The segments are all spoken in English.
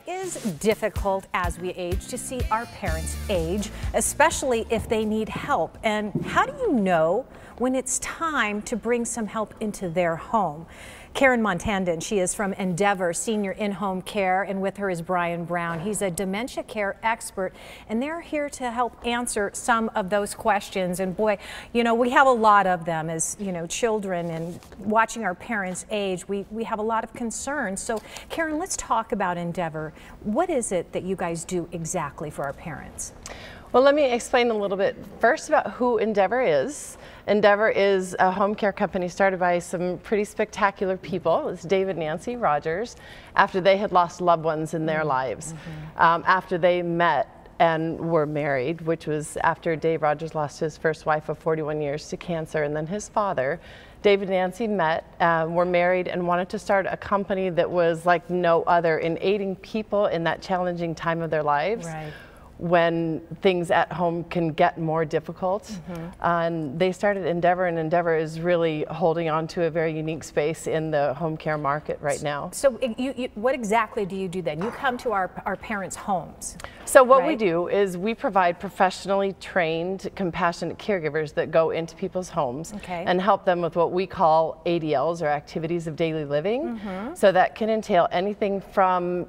is difficult as we age to see our parents age, especially if they need help. And how do you know when it's time to bring some help into their home? Karen Montandon, she is from Endeavor Senior In-Home Care, and with her is Brian Brown. He's a dementia care expert, and they're here to help answer some of those questions. And boy, you know, we have a lot of them as, you know, children and watching our parents age. We have a lot of concerns. So Karen, let's talk about Endeavor. What is it that you guys do exactly for our parents? Well, let me explain a little bit first about who Endeavor is. Endeavor is a home care company started by some pretty spectacular people. It's Dave and Nancy Rogers, after they had lost loved ones in their lives. After they met and were married, which was after Dave Rogers lost his first wife of 41 years to cancer, and then his father. Dave and Nancy met, were married, and wanted to start a company that was like no other in aiding people in that challenging time of their lives. Right. When things at home can get more difficult. And they started Endeavor, and Endeavor is really holding on to a very unique space in the home care market right now. So what exactly do you do then? You come to our parents' homes. So what we do is we provide professionally trained, compassionate caregivers that go into people's homes and help them with what we call ADLs, or activities of daily living. So that can entail anything from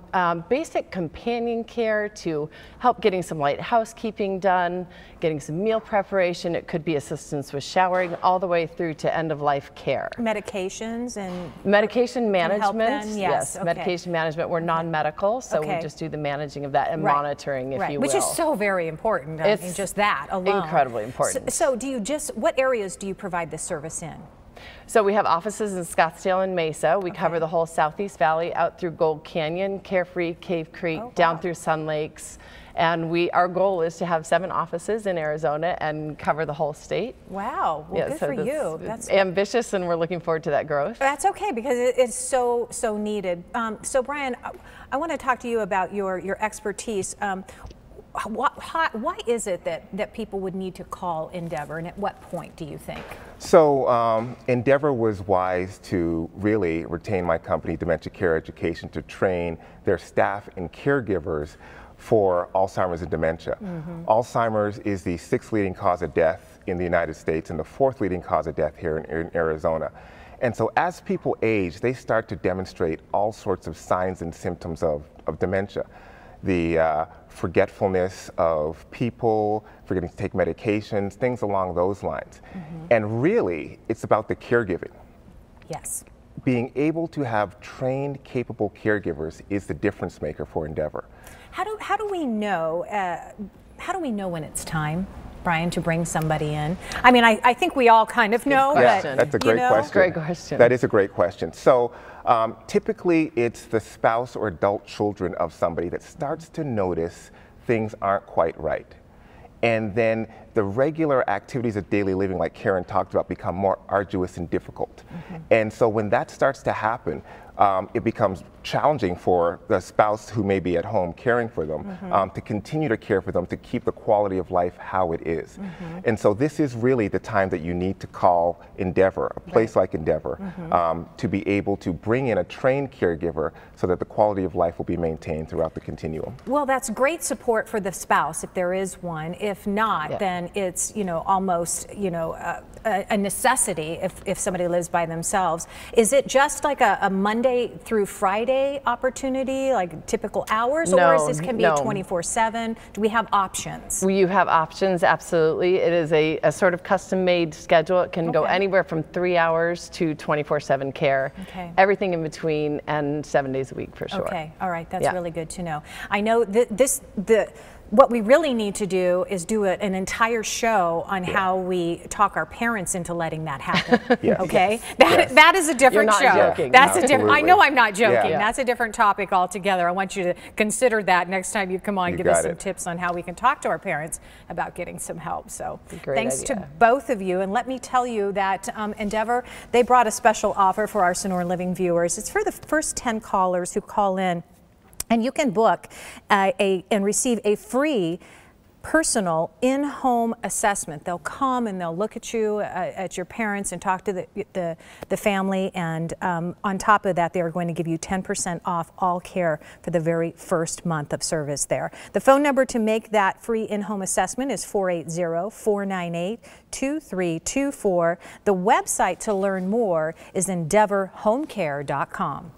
basic companion care to help getting some light housekeeping done, getting some meal preparation. It could be assistance with showering, all the way through to end-of-life care. Medications and medication management. Yes, medication management. We're non-medical, so we just do the managing of that and monitoring, if you will. Which is so very important. I mean, just that alone. Incredibly important. So do you what areas do you provide this service in? So we have offices in Scottsdale and Mesa. We cover the whole Southeast Valley, out through Gold Canyon, Carefree, Cave Creek, down through Sun Lakes. And our goal is to have 7 offices in Arizona and cover the whole state. Wow, well, good for you. That's ambitious, and we're looking forward to that growth. That's okay, because it's so needed. So Brian, I want to talk to you about your expertise. Why is it that people would need to call Endeavor, and at what point do you think? So Endeavor was wise to really retain my company, Dementia Care Education, to train their staff and caregivers for Alzheimer's and dementia. Alzheimer's is the 6th leading cause of death in the United States and the 4th leading cause of death here in Arizona. And so as people age, they start to demonstrate all sorts of signs and symptoms of dementia. The forgetfulness of people, forgetting to take medications, things along those lines. And really, it's about the caregiving. Yes. Being able to have trained, capable caregivers is the difference maker for Endeavor. How do we know? How do we know when it's time, Brian, to bring somebody in? I mean, I think we all kind of know. Yeah, that's a great question. Great question. That is a great question. So typically, it's the spouse or adult children of somebody that starts to notice things aren't quite right. And then the regular activities of daily living, like Karen talked about, become more arduous and difficult. And so when that starts to happen, it becomes challenging for the spouse who may be at home caring for them to continue to care for them, to keep the quality of life how it is. And so this is really the time that you need to call Endeavor, a place like Endeavor, to be able to bring in a trained caregiver so that the quality of life will be maintained throughout the continuum. Well, that's great support for the spouse, if there is one. If not, then it's, you know, almost, you know, a necessity if somebody lives by themselves. Is it just like a Monday through Friday opportunity, like typical hours, or is this can be 24/7? Do we have options? You have options, absolutely. It is a sort of custom-made schedule. It can go anywhere from 3 hours to 24/7 care. Everything in between, and 7 days a week for sure. Okay, all right, that's really good to know. I know what we really need to do is do an entire show on how we talk our parents into letting that happen. Okay, that is a different show. Joking. That's a different. I know I'm not joking. That's a different topic altogether. I want you to consider that next time you come on. Give us some tips on how we can talk to our parents about getting some help. So thanks to both of you, and let me tell you that Endeavor, they brought a special offer for our Sonora Living viewers. It's for the first 10 callers who call in. And you can book and receive a free personal in-home assessment. They'll come and they'll look at you, at your parents, and talk to the family, and on top of that, they are going to give you 10% off all care for the very first month of service there. The phone number to make that free in-home assessment is 480-498-2324. The website to learn more is EndeavorHomeCare.com.